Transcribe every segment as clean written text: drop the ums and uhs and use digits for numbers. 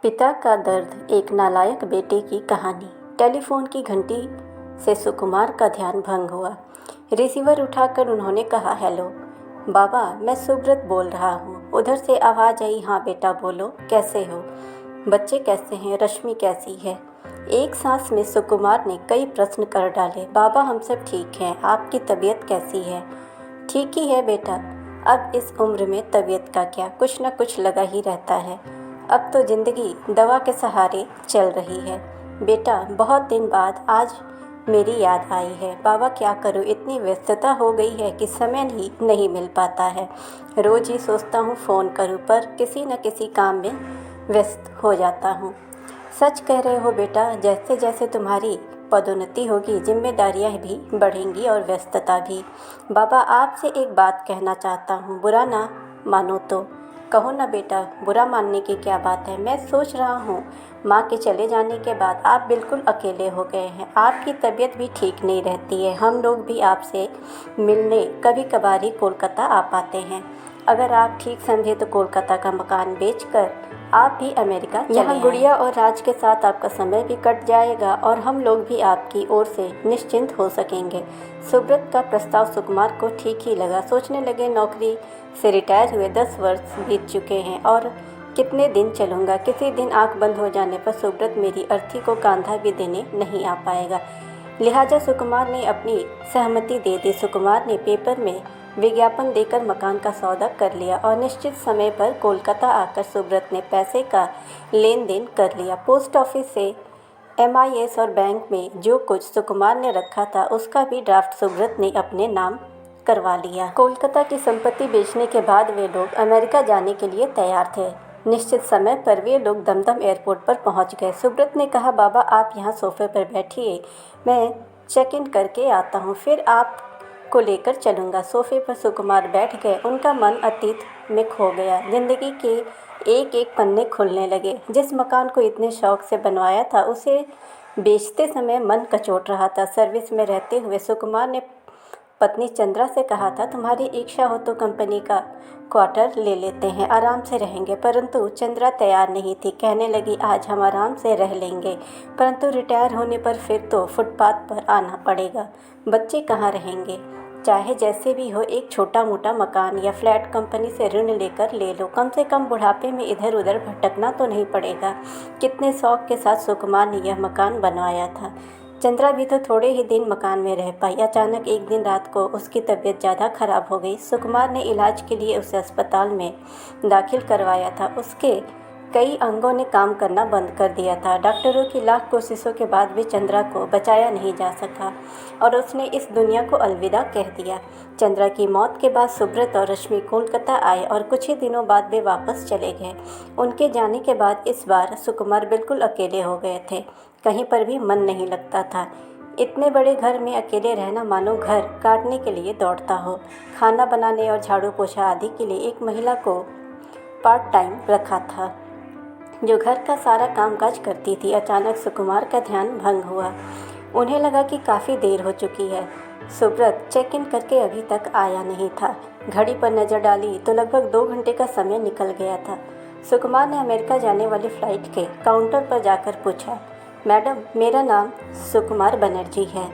पिता का दर्द, एक नालायक बेटे की कहानी। टेलीफोन की घंटी से सुकुमार का ध्यान भंग हुआ। रिसीवर उठाकर उन्होंने कहा, हेलो बाबा, मैं सुब्रत बोल रहा हूँ। उधर से आवाज़ आई, हाँ बेटा बोलो, कैसे हो? बच्चे कैसे हैं? रश्मि कैसी है? एक सांस में सुकुमार ने कई प्रश्न कर डाले। बाबा, हम सब ठीक हैं, आपकी तबीयत कैसी है? ठीक ही है बेटा, अब इस उम्र में तबीयत का क्या, कुछ न कुछ लगा ही रहता है। अब तो ज़िंदगी दवा के सहारे चल रही है। बेटा, बहुत दिन बाद आज मेरी याद आई है। बाबा, क्या करूं, इतनी व्यस्तता हो गई है कि समय ही नहीं मिल पाता है। रोज़ ही सोचता हूं फ़ोन करूं, पर किसी न किसी काम में व्यस्त हो जाता हूं। सच कह रहे हो बेटा, जैसे जैसे तुम्हारी पदोन्नति होगी, जिम्मेदारियां भी बढ़ेंगी और व्यस्तता भी। बाबा, आपसे एक बात कहना चाहता हूँ, बुरा ना मानो तो। कहो ना बेटा, बुरा मानने की क्या बात है। मैं सोच रहा हूँ माँ के चले जाने के बाद आप बिल्कुल अकेले हो गए हैं। आपकी तबीयत भी ठीक नहीं रहती है। हम लोग भी आपसे मिलने कभी कभार ही कोलकाता आ पाते हैं। अगर आप ठीक समझे तो कोलकाता का मकान बेचकर आप भी अमेरिका चले आएं। गुड़िया और राज के साथ आपका समय भी कट जाएगा और हम लोग भी आपकी ओर से निश्चिंत हो सकेंगे। सुब्रत का प्रस्ताव सुकुमार को ठीक ही लगा। सोचने लगे, नौकरी से रिटायर हुए 10 वर्ष बीत चुके हैं और कितने दिन चलूँगा। किसी दिन आंख बंद हो जाने पर सुब्रत मेरी अर्थी को कांधा भी देने नहीं आ पाएगा। लिहाजा सुकुमार ने अपनी सहमति दे दी। सुकुमार ने पेपर में विज्ञापन देकर मकान का सौदा कर लिया और निश्चित समय पर कोलकाता आकर सुब्रत ने पैसे का लेन देन कर लिया। पोस्ट ऑफिस से MIS और बैंक में जो कुछ सुकुमार ने रखा था उसका भी ड्राफ्ट सुब्रत ने अपने नाम करवा लिया। कोलकाता की संपत्ति बेचने के बाद वे लोग अमेरिका जाने के लिए तैयार थे। निश्चित समय पर वे लोग दमदम एयरपोर्ट पर पहुंच गए। सुब्रत ने कहा, बाबा आप यहाँ सोफे पर बैठिए, मैं चेक इन करके आता हूँ, फिर आपको लेकर चलूँगा। सोफे पर सुकुमार बैठ गए। उनका मन अतीत में खो गया। जिंदगी के एक एक पन्ने खुलने लगे। जिस मकान को इतने शौक से बनवाया था उसे बेचते समय मन कचोट रहा था। सर्विस में रहते हुए सुकुमार ने पत्नी चंद्रा से कहा था, तुम्हारी इच्छा हो तो कंपनी का क्वार्टर ले लेते हैं, आराम से रहेंगे। परंतु चंद्रा तैयार नहीं थी। कहने लगी, आज हम आराम से रह लेंगे, परंतु रिटायर होने पर फिर तो फुटपाथ पर आना पड़ेगा। बच्चे कहाँ रहेंगे? चाहे जैसे भी हो, एक छोटा मोटा मकान या फ्लैट कंपनी से ऋण लेकर ले लो। कम से कम बुढ़ापे में इधर उधर भटकना तो नहीं पड़ेगा। कितने शौक के साथ सुकुमार ने यह मकान बनवाया था। चंद्रा भी तो थोड़े ही दिन मकान में रह पाई। अचानक एक दिन रात को उसकी तबीयत ज़्यादा खराब हो गई। सुकुमार ने इलाज के लिए उसे अस्पताल में दाखिल करवाया था। उसके कई अंगों ने काम करना बंद कर दिया था। डॉक्टरों की लाख कोशिशों के बाद भी चंद्रा को बचाया नहीं जा सका और उसने इस दुनिया को अलविदा कह दिया। चंद्रा की मौत के बाद सुब्रत और रश्मि कोलकाता आए और कुछ ही दिनों बाद वे वापस चले गए। उनके जाने के बाद इस बार सुकुमार बिल्कुल अकेले हो गए थे। कहीं पर भी मन नहीं लगता था। इतने बड़े घर में अकेले रहना मानो घर काटने के लिए दौड़ता हो। खाना बनाने और झाड़ू पोछा आदि के लिए एक महिला को पार्ट टाइम रखा था जो घर का सारा कामकाज करती थी। अचानक सुकुमार का ध्यान भंग हुआ। उन्हें लगा कि काफ़ी देर हो चुकी है। सुब्रत चेक इन करके अभी तक आया नहीं था। घड़ी पर नज़र डाली तो लगभग 2 घंटे का समय निकल गया था। सुकुमार ने अमेरिका जाने वाली फ़्लाइट के काउंटर पर जाकर पूछा, मैडम, मेरा नाम सुकुमार बनर्जी है।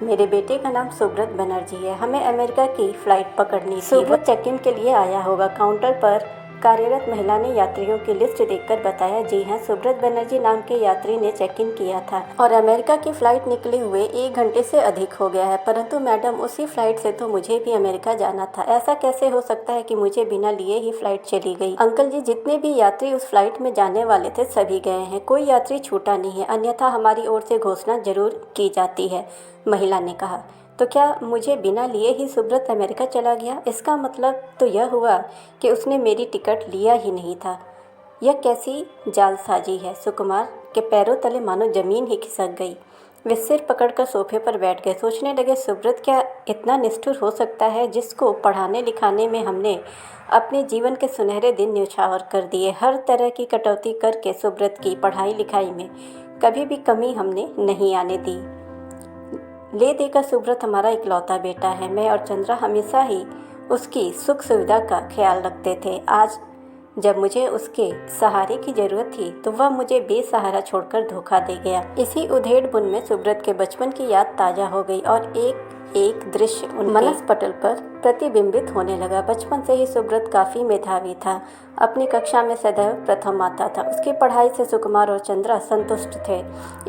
मेरे बेटे का नाम सुब्रत बनर्जी है। हमें अमेरिका की फ़्लाइट पकड़नी थी। सुब्रत चेक इन के लिए आया होगा। काउंटर पर कार्यरत महिला ने यात्रियों की लिस्ट देखकर बताया, जी हाँ, सुब्रत बनर्जी नाम के यात्री ने चेक इन किया था और अमेरिका की फ़्लाइट निकले हुए 1 घंटे से अधिक हो गया है। परंतु मैडम, उसी फ़्लाइट से तो मुझे भी अमेरिका जाना था। ऐसा कैसे हो सकता है कि मुझे बिना लिए ही फ़्लाइट चली गई? अंकल जी, जितने भी यात्री उस फ़्लाइट में जाने वाले थे सभी गए हैं, कोई यात्री छूटा नहीं है, अन्यथा हमारी ओर से घोषणा जरूर की जाती है, महिला ने कहा। तो क्या मुझे बिना लिए ही सुब्रत अमेरिका चला गया? इसका मतलब तो यह हुआ कि उसने मेरी टिकट लिया ही नहीं था। यह कैसी जालसाजी है? सुकुमार के पैरों तले मानो ज़मीन ही खिसक गई। वे सिर पकड़कर सोफे पर बैठ गए। सोचने लगे, सुब्रत क्या इतना निष्ठुर हो सकता है, जिसको पढ़ाने लिखाने में हमने अपने जीवन के सुनहरे दिन न्यौछावर कर दिए। हर तरह की कटौती करके सुब्रत की पढ़ाई लिखाई में कभी भी कमी हमने नहीं आने दी। ले देकर सुब्रत हमारा इकलौता बेटा है। मैं और चंद्रा हमेशा ही उसकी सुख सुविधा का ख्याल रखते थे। आज जब मुझे उसके सहारे की जरूरत थी तो वह मुझे बेसहारा छोड़कर धोखा दे गया। इसी उधेड़-बुन में सुब्रत के बचपन की याद ताजा हो गई और एक एक दृश्य उनके मनस पटल पर प्रतिबिंबित होने लगा। बचपन से ही सुब्रत काफ़ी मेधावी था। अपनी कक्षा में सदैव प्रथम आता था। उसकी पढ़ाई से सुकुमार और चंद्रा संतुष्ट थे,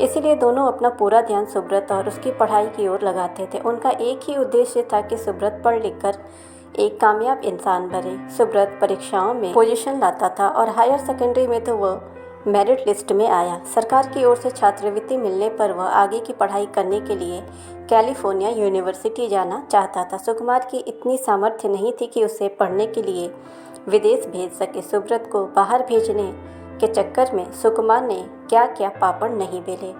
इसीलिए दोनों अपना पूरा ध्यान सुब्रत और उसकी पढ़ाई की ओर लगाते थे। उनका एक ही उद्देश्य था कि सुब्रत पढ़ लिख कर एक कामयाब इंसान बने। सुब्रत परीक्षाओं में पोजीशन लाता था और हायर सेकेंडरी में तो वह मेरिट लिस्ट में आया। सरकार की ओर से छात्रवृत्ति मिलने पर वह आगे की पढ़ाई करने के लिए कैलिफोर्निया यूनिवर्सिटी जाना चाहता था। सुकुमार की इतनी सामर्थ्य नहीं थी कि उसे पढ़ने के लिए विदेश भेज सके। सुब्रत को बाहर भेजने के चक्कर में सुकुमार ने क्या क्या पापड़ नहीं बेले,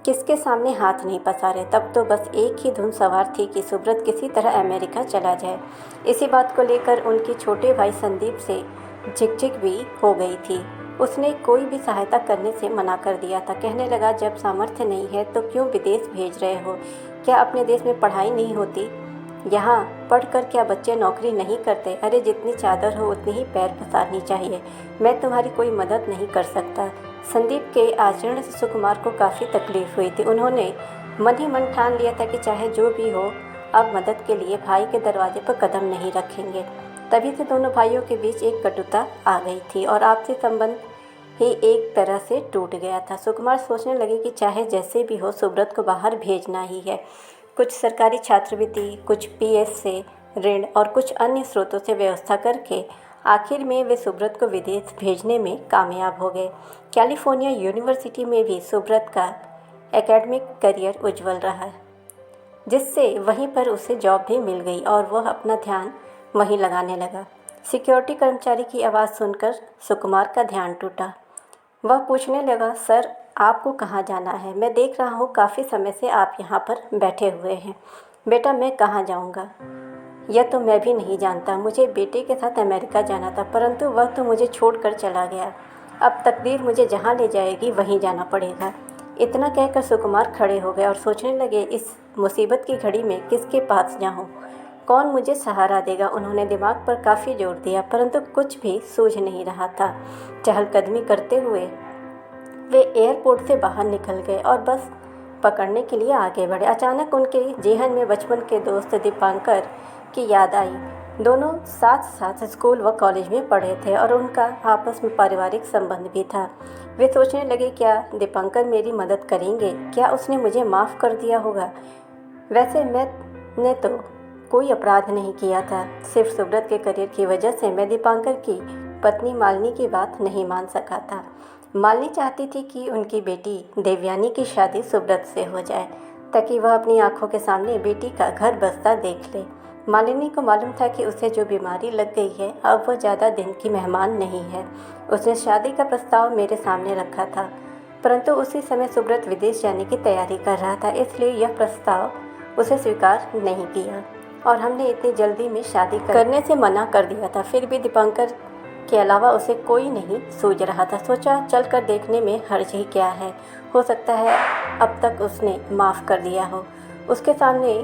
किसके सामने हाथ नहीं पसारे। तब तो बस एक ही धुन सवार थी कि सुब्रत किसी तरह अमेरिका चला जाए। इसी बात को लेकर उनके छोटे भाई संदीप से झिकझिक भी हो गई थी। उसने कोई भी सहायता करने से मना कर दिया था। कहने लगा, जब सामर्थ्य नहीं है तो क्यों विदेश भेज रहे हो? क्या अपने देश में पढ़ाई नहीं होती? यहाँ पढ़कर क्या बच्चे नौकरी नहीं करते? अरे जितनी चादर हो उतनी ही पैर पसारनी चाहिए। मैं तुम्हारी कोई मदद नहीं कर सकता। संदीप के आचरण से सुकुमार को काफ़ी तकलीफ हुई थी। उन्होंने मन ही मन ठान लिया था कि चाहे जो भी हो, अब मदद के लिए भाई के दरवाजे पर कदम नहीं रखेंगे। तभी से दोनों भाइयों के बीच एक कटुता आ गई थी और आपसी संबंध ही एक तरह से टूट गया था। सुकुमार सोचने लगे कि चाहे जैसे भी हो सुब्रत को बाहर भेजना ही है। कुछ सरकारी छात्रवृत्ति, कुछ पीएफ से ऋण और कुछ अन्य स्रोतों से व्यवस्था करके आखिर में वे सुब्रत को विदेश भेजने में कामयाब हो गए। कैलिफोर्निया यूनिवर्सिटी में भी सुब्रत का एकेडमिक करियर उज्जवल रहा, जिससे वहीं पर उसे जॉब भी मिल गई और वह अपना ध्यान वहीं लगाने लगा। सिक्योरिटी कर्मचारी की आवाज़ सुनकर सुकुमार का ध्यान टूटा। वह पूछने लगा, सर आपको कहाँ जाना है? मैं देख रहा हूँ काफ़ी समय से आप यहाँ पर बैठे हुए हैं। बेटा मैं कहाँ जाऊँगा यह तो मैं भी नहीं जानता। मुझे बेटे के साथ अमेरिका जाना था, परंतु वह तो मुझे छोड़कर चला गया। अब तकदीर मुझे जहाँ ले जाएगी वहीं जाना पड़ेगा। इतना कहकर सुकुमार खड़े हो गए और सोचने लगे, इस मुसीबत की घड़ी में किसके पास जाऊँ, कौन मुझे सहारा देगा। उन्होंने दिमाग पर काफ़ी जोर दिया, परंतु कुछ भी सूझ नहीं रहा था। चहलकदमी करते हुए वे एयरपोर्ट से बाहर निकल गए और बस पकड़ने के लिए आगे बढ़े। अचानक उनके जेहन में बचपन के दोस्त दीपांकर की याद आई। दोनों साथ साथ स्कूल व कॉलेज में पढ़े थे और उनका आपस में पारिवारिक संबंध भी था। वे सोचने लगे, क्या दीपांकर मेरी मदद करेंगे? क्या उसने मुझे माफ़ कर दिया होगा? वैसे मैंने तो कोई अपराध नहीं किया था। सिर्फ सुब्रत के करियर की वजह से मैं दीपांकर की पत्नी मालिनी की बात नहीं मान सका था। मालिनी चाहती थी कि उनकी बेटी देवयानी की शादी सुब्रत से हो जाए ताकि वह अपनी आंखों के सामने बेटी का घर बसता देख ले। मालिनी को मालूम था कि उसे जो बीमारी लग गई है, अब वह ज़्यादा दिन की मेहमान नहीं है। उसने शादी का प्रस्ताव मेरे सामने रखा था, परंतु उसी समय सुब्रत विदेश जाने की तैयारी कर रहा था, इसलिए यह प्रस्ताव उसे स्वीकार नहीं किया और हमने इतनी जल्दी में शादी करने से मना कर दिया था। फिर भी दीपांकर के अलावा उसे कोई नहीं सूझ रहा था। सोचा चल कर देखने में हर्ज ही क्या है, हो सकता है अब तक उसने माफ़ कर दिया हो। उसके सामने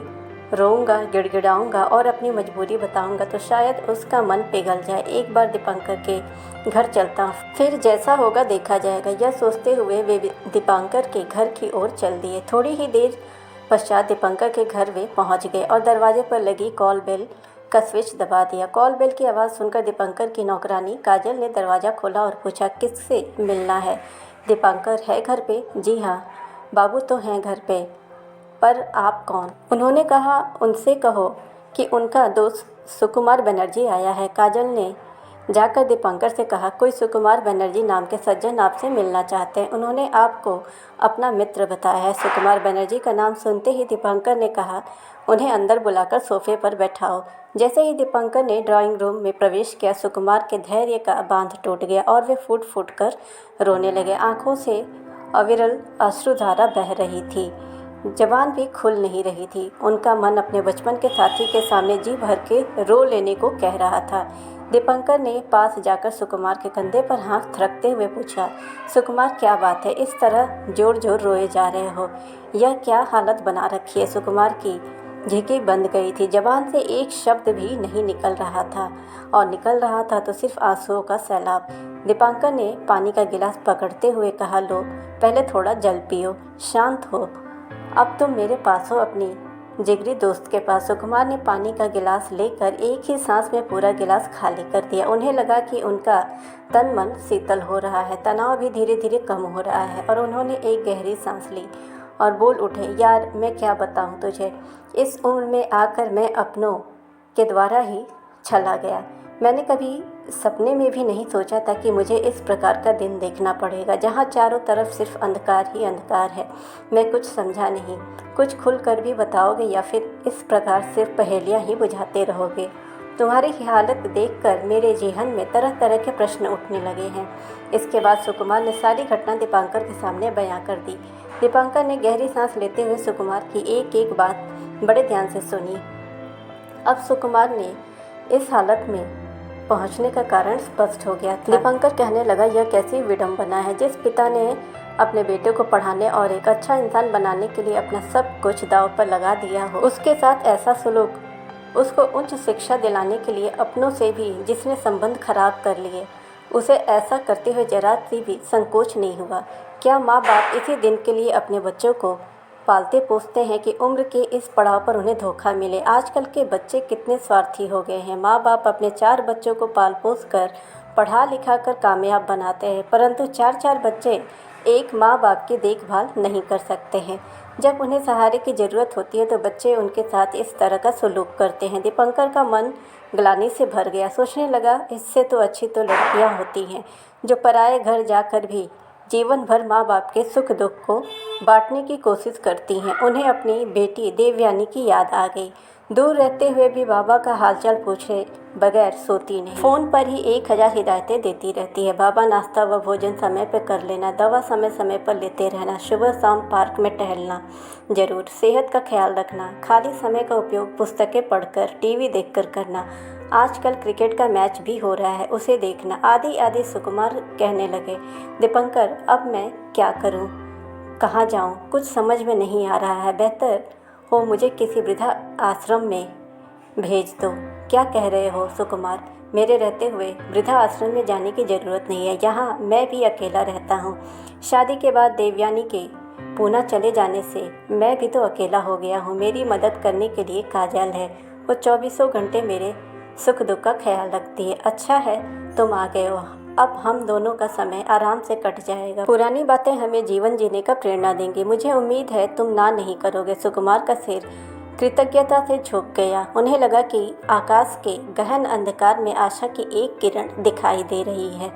रोऊंगा, गिड़गिड़ाऊंगा और अपनी मजबूरी बताऊंगा तो शायद उसका मन पिघल जाए। एक बार दीपांकर के घर चलता हूँ, फिर जैसा होगा देखा जाएगा। यह सोचते हुए वे दीपांकर के घर की ओर चल दिए। थोड़ी ही देर पश्चात दीपांकर के घर वे पहुंच गए और दरवाजे पर लगी कॉल बेल का स्विच दबा दिया। कॉल बेल की आवाज़ सुनकर दीपांकर की नौकरानी काजल ने दरवाज़ा खोला और पूछा, किससे मिलना है? दीपांकर है घर पे? जी हाँ, बाबू तो हैं घर पे, पर आप कौन? उन्होंने कहा, उनसे कहो कि उनका दोस्त सुकुमार बनर्जी आया है। काजल ने जाकर दीपांकर से कहा, कोई सुकुमार बनर्जी नाम के सज्जन आपसे मिलना चाहते हैं। उन्होंने आपको अपना मित्र बताया है। सुकुमार बनर्जी का नाम सुनते ही दीपांकर ने कहा, उन्हें अंदर बुलाकर सोफे पर बैठाओ। जैसे ही दीपांकर ने ड्राइंग रूम में प्रवेश किया, सुकुमार के धैर्य का बांध टूट गया और वे फूट फूट कर रोने लगे। आंखों से अविरल अश्रुधारा बह रही थी, जबान भी खुल नहीं रही थी। उनका मन अपने बचपन के साथी के सामने जी भर के रो लेने को कह रहा था। दीपांकर ने पास जाकर सुकुमार के कंधे पर हाथ रखते हुए पूछा, सुकुमार क्या बात है, इस तरह जोर जोर रोए जा रहे हो? यह क्या हालत बना रखी है? सुकुमार की झिकी बंद गई थी। ज़बान से एक शब्द भी नहीं निकल रहा था, और निकल रहा था तो सिर्फ आंसुओं का सैलाब। दीपांकर ने पानी का गिलास पकड़ते हुए कहा, लो पहले थोड़ा जल पियो, शांत हो। अब तुम मेरे पास हो, अपनी जिगरी दोस्त के पास। सुकुमार ने पानी का गिलास लेकर एक ही सांस में पूरा गिलास खाली कर दिया। उन्हें लगा कि उनका तन मन शीतल हो रहा है, तनाव भी धीरे धीरे कम हो रहा है, और उन्होंने एक गहरी सांस ली और बोल उठे, यार मैं क्या बताऊं तुझे, इस उम्र में आकर मैं अपनों के द्वारा ही छला गया। मैंने कभी सपने में भी नहीं सोचा था कि मुझे इस प्रकार का दिन देखना पड़ेगा, जहाँ चारों तरफ सिर्फ अंधकार ही अंधकार है। मैं कुछ समझा नहीं। कुछ खुल कर भी बताओगे या फिर इस प्रकार सिर्फ पहेलियाँ ही बुझाते रहोगे? तुम्हारी हालत देखकर मेरे जेहन में तरह तरह के प्रश्न उठने लगे हैं। इसके बाद सुकुमार ने सारी घटना दीपांकर के सामने बयां कर दी। दीपांकर ने गहरी सांस लेते हुए सुकुमार की एक एक बात बड़े ध्यान से सुनी। अब सुकुमार ने इस हालत में पहुंचने का कारण स्पष्ट हो गया था। दीपांकर कहने लगा, यह कैसी विडंबना है, जिस पिता ने अपने बेटे को पढ़ाने और एक अच्छा इंसान बनाने के लिए अपना सब कुछ दांव पर लगा दिया हो, उसके साथ ऐसा सलूक, उसको उच्च शिक्षा दिलाने के लिए अपनों से भी जिसने संबंध खराब कर लिए, उसे ऐसा करते हुए जरा सी भी संकोच नहीं हुआ। क्या माँ बाप इसी दिन के लिए अपने बच्चों को पालते पोसते हैं कि उम्र के इस पड़ाव पर उन्हें धोखा मिले? आजकल के बच्चे कितने स्वार्थी हो गए हैं। माँ बाप अपने 4 बच्चों को पाल पोस कर पढ़ा लिखा कर कामयाब बनाते हैं, परंतु 4-4 बच्चे एक माँ बाप की देखभाल नहीं कर सकते हैं। जब उन्हें सहारे की ज़रूरत होती है तो बच्चे उनके साथ इस तरह का सलूक करते हैं। दीपांकर का मन ग्लानि से भर गया। सोचने लगा, इससे तो अच्छी तो लड़कियाँ होती हैं जो पराए घर जाकर भी जीवन भर माँ बाप के सुख दुख को बांटने की कोशिश करती हैं। उन्हें अपनी बेटी देवयानी की याद आ गई। दूर रहते हुए भी बाबा का हालचाल पूछे बगैर सोती नहीं। फ़ोन पर ही 1000 हिदायतें देती रहती है। बाबा, नाश्ता व भोजन समय पर कर लेना, दवा समय समय पर लेते रहना, सुबह शाम पार्क में टहलना जरूर, सेहत का ख्याल रखना, खाली समय का उपयोग पुस्तकें पढ़कर टीवी देखकर करना, आजकल क्रिकेट का मैच भी हो रहा है उसे देखना, आदि आदि सुकुमार कहने लगे। दीपांकर, अब मैं क्या करूं, कहाँ जाऊं, कुछ समझ में नहीं आ रहा है। बेहतर हो मुझे किसी वृद्धा आश्रम में भेज दो। क्या कह रहे हो सुकुमार? मेरे रहते हुए वृद्धा आश्रम में जाने की ज़रूरत नहीं है, यहाँ मैं भी अकेला रहता हूँ। शादी के बाद देवयानी के पूना चले जाने से मैं भी तो अकेला हो गया हूँ। मेरी मदद करने के लिए काजल है, वो 24 घंटे मेरे सुख दुख का ख्याल रखती है। अच्छा है तुम आ गए हो, अब हम दोनों का समय आराम से कट जाएगा। पुरानी बातें हमें जीवन जीने का प्रेरणा देंगी। मुझे उम्मीद है तुम ना नहीं करोगे। सुकुमार का सिर कृतज्ञता से झुक गया। उन्हें लगा कि आकाश के गहन अंधकार में आशा की एक किरण दिखाई दे रही है।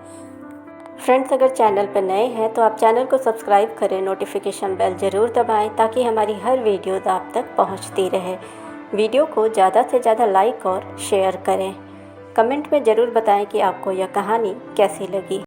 फ्रेंड्स, अगर चैनल पर नए हैं तो आप चैनल को सब्सक्राइब करें, नोटिफिकेशन बेल ज़रूर दबाएं ताकि हमारी हर वीडियो आप तक पहुंचती रहे। वीडियो को ज़्यादा से ज़्यादा लाइक और शेयर करें। कमेंट में ज़रूर बताएं कि आपको यह कहानी कैसी लगी।